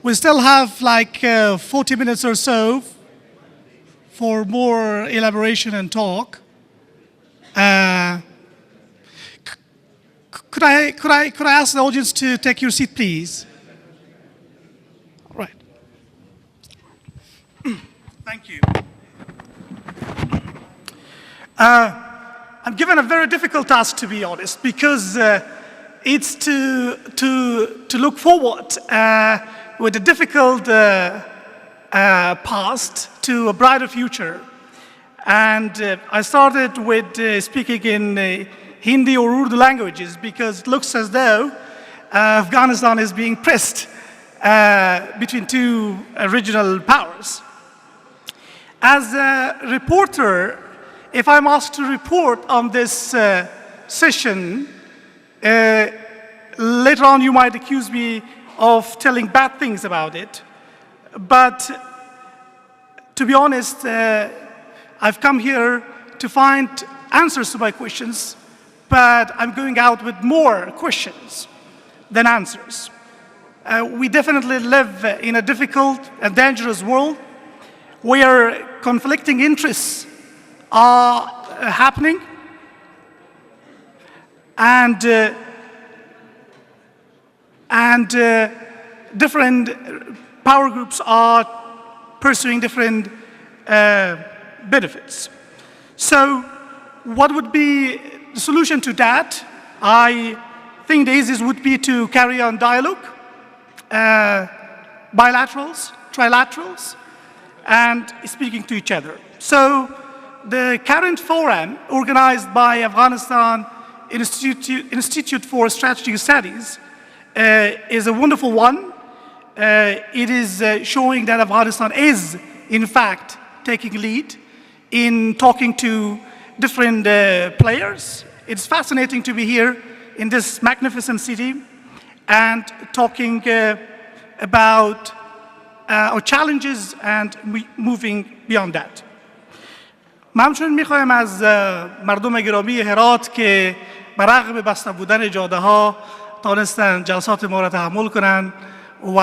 We still have like 40 minutes or so for more elaboration and talk. Could I ask the audience to take your seat, please? Right. Thank you. I'm given a very difficult task, to be honest, because it's to look forward with a difficult past to a brighter future. And I started with speaking in Hindi or Urdu languages because it looks as though Afghanistan is being pressed between two regional powers. As a reporter, if I'm asked to report on this session, later on you might accuse me of telling bad things about it. But to be honest, I've come here to find answers to my questions, but I'm going out with more questions than answers. We definitely live in a difficult and dangerous world where conflicting interests are happening and different power groups are pursuing different benefits. So what would be the solution to that? I think the easiest would be to carry on dialogue, bilaterals, trilaterals, and speaking to each other. So the current forum organized by Afghanistan Institute for Strategic Studies is a wonderful one. It is showing that Afghanistan is, in fact, taking lead in talking to different players. It's fascinating to be here in this magnificent city and talking about our challenges and moving beyond that. من همچنین میخوایم از مردم گرامی هرات که برغم بسته بودن جاده ها تانستن جلسات ما را تحمل کنند و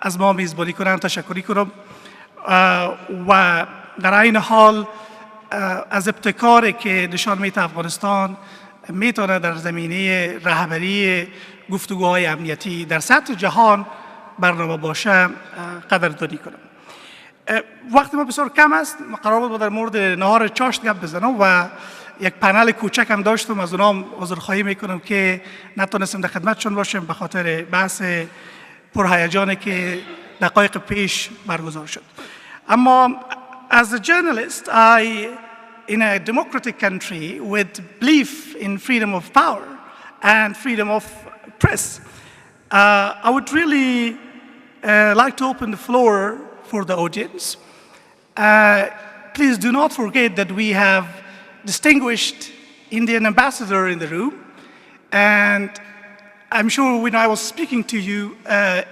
از ما میزبانی کنند تشکری کنم و در این حال از ابتکاری که نشان میده افغانستان میتونه در زمینه رهبری گفتگوهای امنیتی در سطح جهان برنامه باشه قدردانی کنم. وقتی ما بسیار کم است، قرار بود در مورد نهار چاشت گپ بزنم و یک پنل کوچک هم داشتم، از اونام عذرخواهی میکنم که نتونستم در خدمتشون باشم به خاطر بحث پرهیجانی که دقایق پیش برگزار شد. اما as a journalist, in a democratic country with belief in freedom of power and freedom of press, I would really like to open the floor for the audience. Please do not forget that we have distinguished Indian ambassador in the room, and I'm sure when I was speaking to you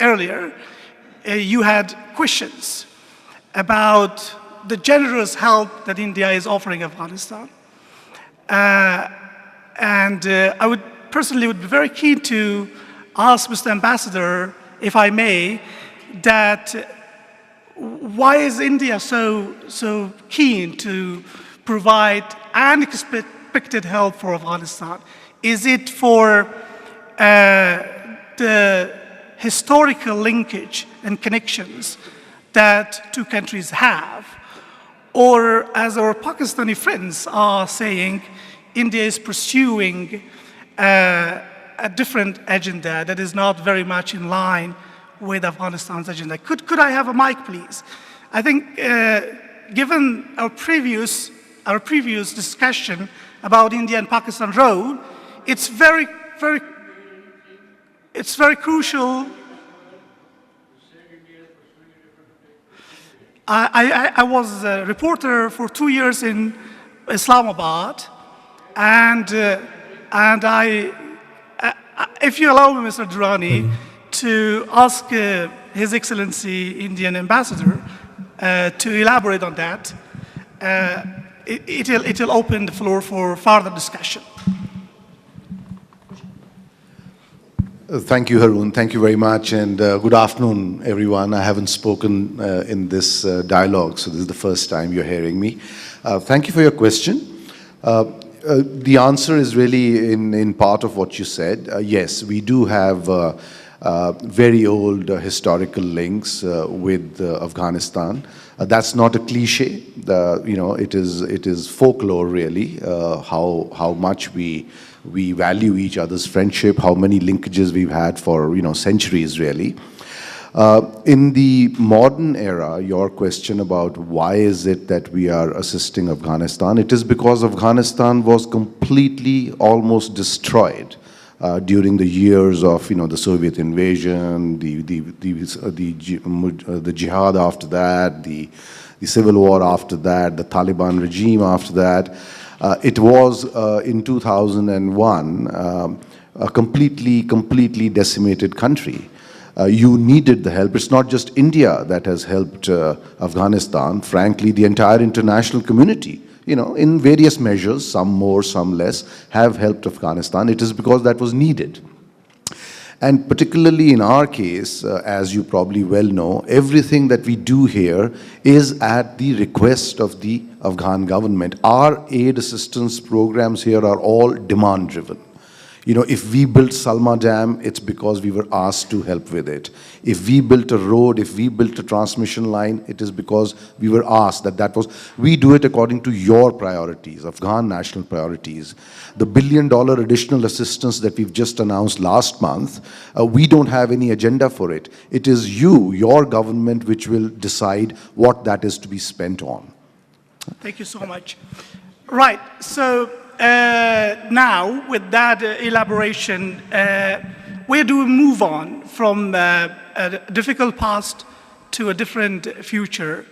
earlier, you had questions about the generous help that India is offering Afghanistan. I would personally be very keen to ask Mr. Ambassador, if I may, that why is India so keen to provide unexpected help for Afghanistan? Is it for the historical linkage and connections that two countries have? Or, as our Pakistani friends are saying, India is pursuing a different agenda that is not very much in line with Afghanistan's agenda. Could I have a mic, please? I think, given our previous discussion about India and Pakistan's role, it's very crucial. I was a reporter for 2 years in Islamabad, and if you allow me, Mr. Durrani, to ask His Excellency Indian Ambassador to elaborate on that, it'll open the floor for further discussion. Thank you, Haroon. Thank you very much, and good afternoon, everyone. I haven't spoken in this dialogue, so this is the first time you're hearing me. Thank you for your question. The answer is really in part of what you said. Yes, we do have very old historical links with Afghanistan. That's not a cliche. It is folklore, really. How much we value each other's friendship, how many linkages we've had for centuries, really. In the modern era, your question about why is it that we are assisting Afghanistan, it is because Afghanistan was completely almost destroyed during the years of the Soviet invasion, the jihad after that, the civil war after that, the Taliban regime after that. It was in 2001 a completely decimated country. You needed the help. It's not just India that has helped Afghanistan. Frankly, the entire international community, in various measures, some more, some less, have helped Afghanistan. It is because that was needed. And particularly in our case, as you probably well know, everything that we do here is at the request of the Afghan government. Our aid assistance programs here are all demand-driven. If we built Salma Dam, it's because we were asked to help with it. If we built a road, if we built a transmission line, it is because we were asked we do it according to your priorities, Afghan national priorities. The $1 billion additional assistance that we've just announced last month, we don't have any agenda for it. It is your government, which will decide what that is to be spent on. Thank you so much. Right, so now, with that elaboration, where do we move on from a difficult past to a different future?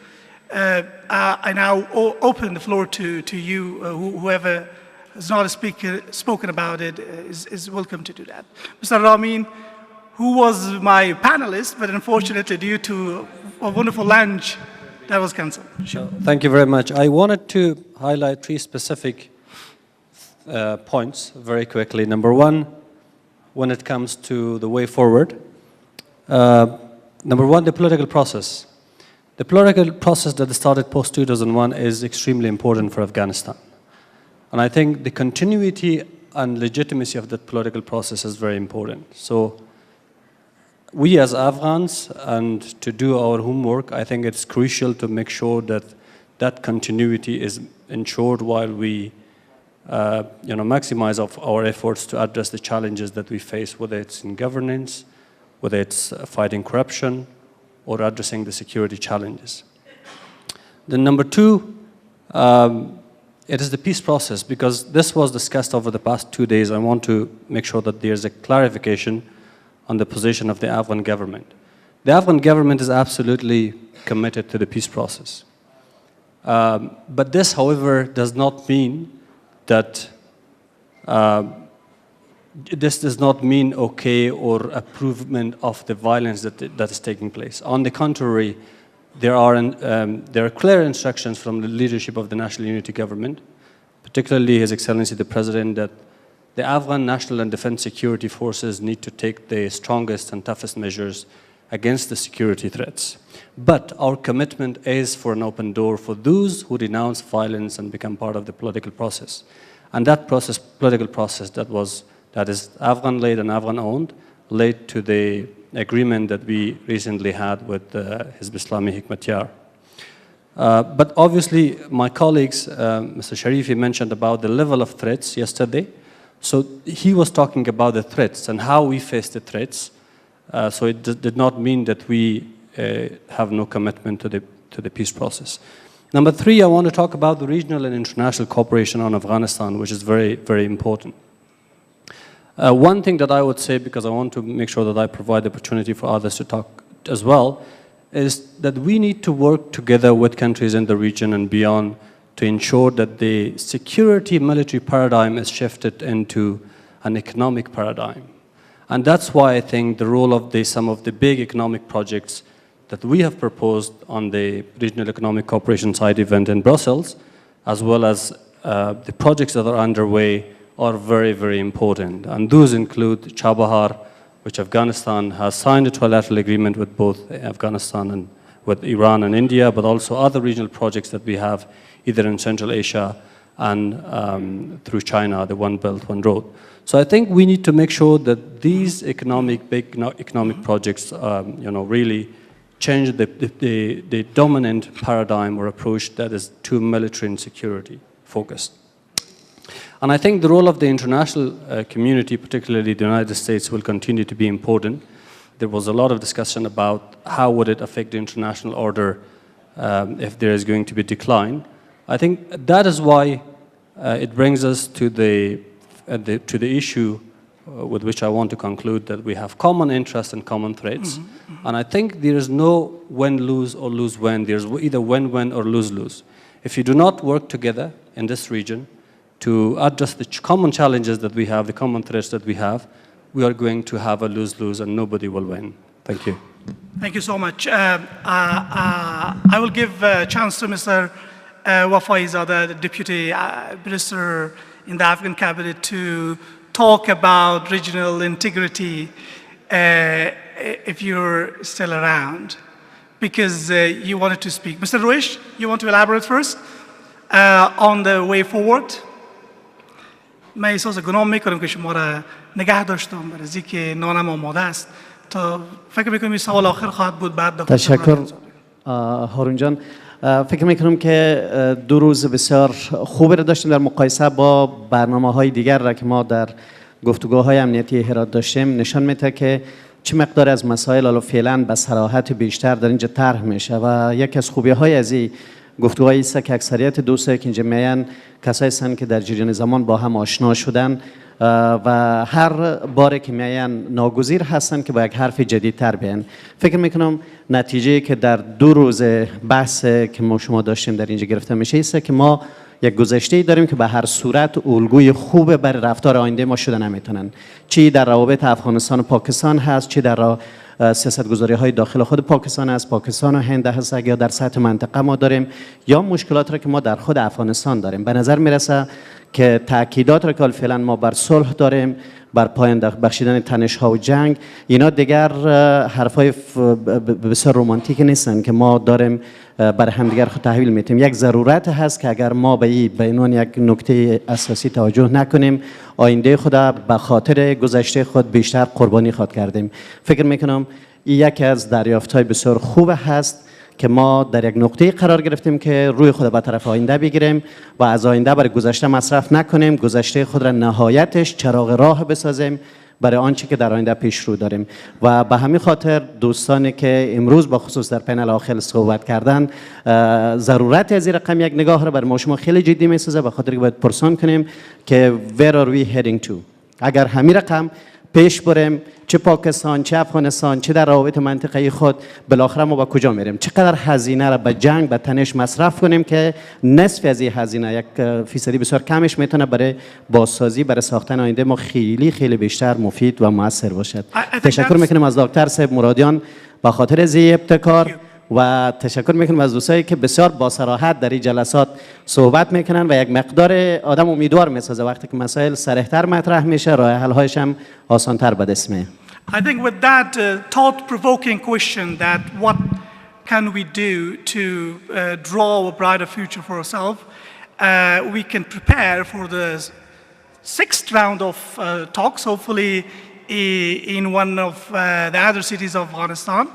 I now open the floor to you. Whoever has not spoken about it is welcome to do that. Mr. Ramin, who was my panelist, but unfortunately, due to a wonderful lunch, that was cancelled. Sure. Thank you very much. I wanted to highlight 3 specific points very quickly. Number one, when it comes to the way forward, number one, the political process. The political process that started post-2001 is extremely important for Afghanistan. And I think the continuity and legitimacy of that political process is very important. So we as Afghans, and to do our homework, I think it's crucial to make sure that that continuity is ensured while we maximize our efforts to address the challenges that we face, whether it's in governance, whether it's fighting corruption, or addressing the security challenges. Then number 2, it is the peace process, because this was discussed over the past 2 days. I want to make sure that there's a clarification on the position of the Afghan government. The Afghan government is absolutely committed to the peace process. But this, however, does not mean that this does not mean okay or approvement of the violence that is taking place. On the contrary, there are clear instructions from the leadership of the National Unity Government, particularly His Excellency the President, that the Afghan National and Defense Security Forces need to take the strongest and toughest measures against the security threats. But our commitment is for an open door for those who denounce violence and become part of the political process. And that political process that is Afghan-led and Afghan-owned, led to the agreement that we recently had with Hizb Islami Hikmatyar. But obviously, my colleagues, Mr. Sharifi mentioned about the level of threats yesterday. So he was talking about the threats and how we face the threats. So it did not mean that we have no commitment to the peace process. Number 3, I want to talk about the regional and international cooperation on Afghanistan, which is very, very important. One thing that I would say, because I want to make sure that I provide the opportunity for others to talk as well, is that we need to work together with countries in the region and beyond to ensure that the security military paradigm is shifted into an economic paradigm. And that's why I think the role of some of the big economic projects that we have proposed on the Regional Economic Cooperation Side event in Brussels, as well as the projects that are underway, are very, very important. And those include Chabahar, which Afghanistan has signed a trilateral agreement with both Afghanistan and with Iran and India, but also other regional projects that we have either in Central Asia and through China, the One Belt, One Road. So I think we need to make sure that these big economic projects, really change the dominant paradigm or approach that is too military and security focused. And I think the role of the international community, particularly the United States, will continue to be important. There was a lot of discussion about how would it affect the international order if there is going to be decline. I think that is why it brings us to the issue with which I want to conclude that we have common interests and common threats. And I think there is no win-lose or lose-win. There's either win-win or lose-lose. If you do not work together in this region to address the common challenges that we have, the common threats that we have, we are going to have a lose-lose and nobody will win. Thank you. Thank you so much. I will give a chance to Mr. Wafaiza, the Deputy Minister in the Afghan cabinet, to talk about regional integrity if you're still around, because you wanted to speak. Mr. Ruish, you want to elaborate first on the way forward? من احساس گناه میکنم که شما را نگه داشتم برای از اینکه نانم آماده است تا فکر میکنم این سوال آخر خواهد بود بعد دکتر. تشکر هارون جان. فکر میکنم که 2 روز بسیار خوبی را داشتیم در مقایسه با برنامه‌های دیگر را که ما در گفتگوهای امنیتی هرات داشتیم. نشان میده که چه مقدار از مسائل حالا فعلا به صراحت بیشتر در اینجا طرح میشه و یکی از خوبی‌های از این گفتگوهای است که اکثریت دوستایی که اینجا میان کسایی هستند که در جریان زمان با هم آشنا شدن و هر باره که میان ناگزیر هستند که با یک حرف جدیدتر بیان. فکر میکنم نتیجه که در 2 روز بحث که ما شما داشتیم در اینجا گرفته میشه است که ما یک گذشته داریم که به هر صورت الگوی خوب برای رفتار آینده ما شده نمیتونن، چی در روابط افغانستان و پاکستان هست، چی در سیاستگذاری های داخل خود پاکستان است، پاکستان و هند هست، یا در سطح منطقه ما داریم، یا مشکلات را که ما در خود افغانستان داریم. به نظر میرسه که تاکیدات را که فعلا ما بر صلح داریم، بر پایان بخشیدن تنش ها و جنگ، اینا دیگر حرفای بسیار رمانتیک نیستن که ما داریم بر همدیگر خود تحویل میتیم. یک ضرورت هست که اگر ما به اینون یک نکته اساسی توجه نکنیم، آینده خود به خاطر گذشته خود بیشتر قربانی خود کردیم. فکر میکنم این یکی از دریافت‌های بسیار خوب هست که ما در یک نقطه قرار گرفتیم که روی خود به طرف آینده بگیریم و از آینده برای گذشته مصرف نکنیم، گذشته خود را نهایتش چراغ راه بسازیم برای آنچه که در آینده پیش رو داریم. و به همین خاطر دوستانی که امروز با خصوص در پنل آخر صحبت کردن، ضرورت از این رقم یک نگاه را برای ما شما خیلی جدی میسازه، به خاطر که باید پرسان کنیم که where are we heading to. اگر همین رقم پیش بریم، چه پاکستان، چه افغانستان، چه در روابط منطقه‌ای خود، بالاخره ما با کجا میریم؟ چقدر هزینه را به جنگ، به تنش مصرف کنیم که نصف از این هزینه، 1% بسیار کمش میتونه برای بازسازی، برای ساختن آینده ما خیلی خیلی بیشتر مفید و موثر باشد. تشکر میکنم از دکتر صاحب مرادیان به خاطر از این ابتکار و تشکر میکنم از دوستایی که بسیار با صراحت در این جلسات صحبت میکنن و یک مقدار آدم امیدوار میسازه وقتی که مسائل صریح‌تر مطرح میشه، راه حل هایش هم آسان‌تر به دست میاد. I think with that thought-provoking question that what can we do to draw a brighter future for ourselves, we can prepare for the 6th round of talks, hopefully in one of the other cities of Afghanistan,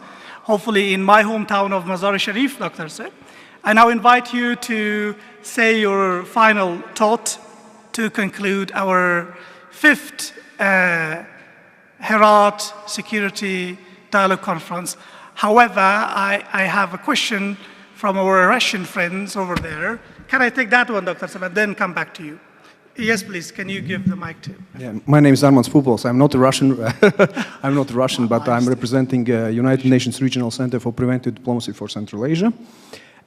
hopefully in my hometown of Mazar-e-Sharif, Dr. Saib. I now invite you to say your final thought to conclude our 5th Herat Security Dialogue Conference. However, I have a question from our Russian friends over there. Can I take that one, Dr. Saib, and then come back to you? Yes, please. Can you give the mic to? Yeah, my name is Arman Spupos. I'm not a Russian. I'm not Russian, but I'm representing United Nations Regional Center for Preventive Diplomacy for Central Asia.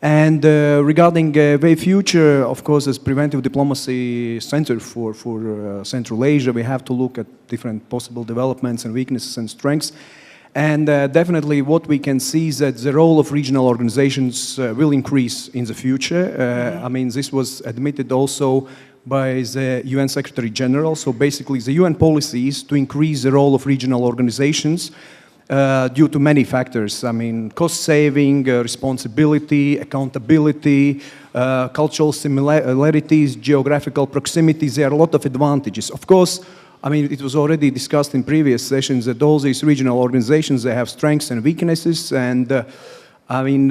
And regarding way future, of course, as Preventive Diplomacy Center for Central Asia, we have to look at different possible developments and weaknesses and strengths. And definitely what we can see is that the role of regional organizations will increase in the future. I mean, this was admitted also by the UN Secretary General. So basically the UN policy is to increase the role of regional organizations due to many factors. I mean, cost saving, responsibility, accountability, cultural similarities, geographical proximities. There are a lot of advantages. Of course, I mean, it was already discussed in previous sessions that all these regional organizations, they have strengths and weaknesses. And I mean,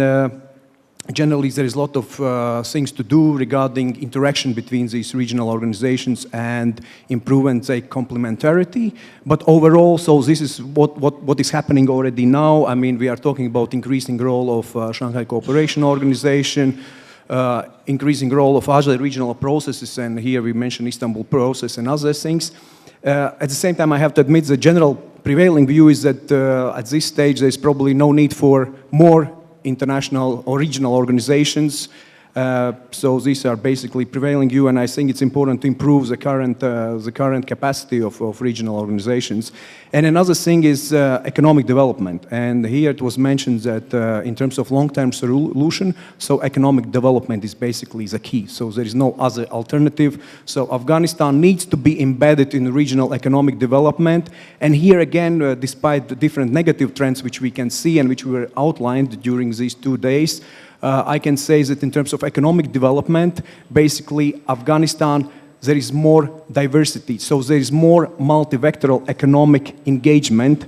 generally there is a lot of things to do regarding interaction between these regional organizations and improving their complementarity. But overall, so this is what is happening already now. I mean, we are talking about increasing role of Shanghai Cooperation Organization, increasing role of other regional processes, and here we mentioned Istanbul process and other things. At the same time, I have to admit the general prevailing view is that at this stage there's probably no need for more international or regional organizations. So these are basically prevailing view, and I think it's important to improve the current capacity of regional organizations. And another thing is economic development. And here it was mentioned that in terms of long-term solution, so economic development is basically the key. So there is no other alternative. So Afghanistan needs to be embedded in regional economic development. And here again, despite the different negative trends which we can see and which were outlined during these 2 days, I can say that in terms of economic development, basically Afghanistan, there is more diversity. So there is more multi-vectoral economic engagement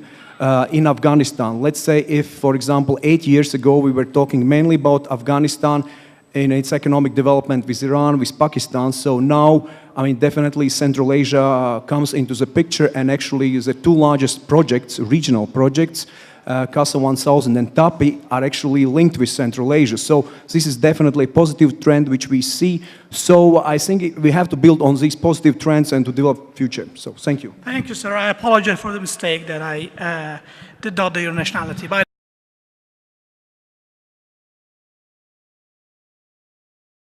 in Afghanistan. Let's say if, for example, 8 years ago, we were talking mainly about Afghanistan in its economic development with Iran, with Pakistan. So now, I mean, definitely Central Asia comes into the picture, and actually the 2 largest projects, regional projects, CASA 1000 and TAPI, are actually linked with Central Asia. So this is definitely a positive trend which we see. So I think we have to build on these positive trends and to develop future. So thank you. Thank you, sir. I apologize for the mistake that I did not know your nationality.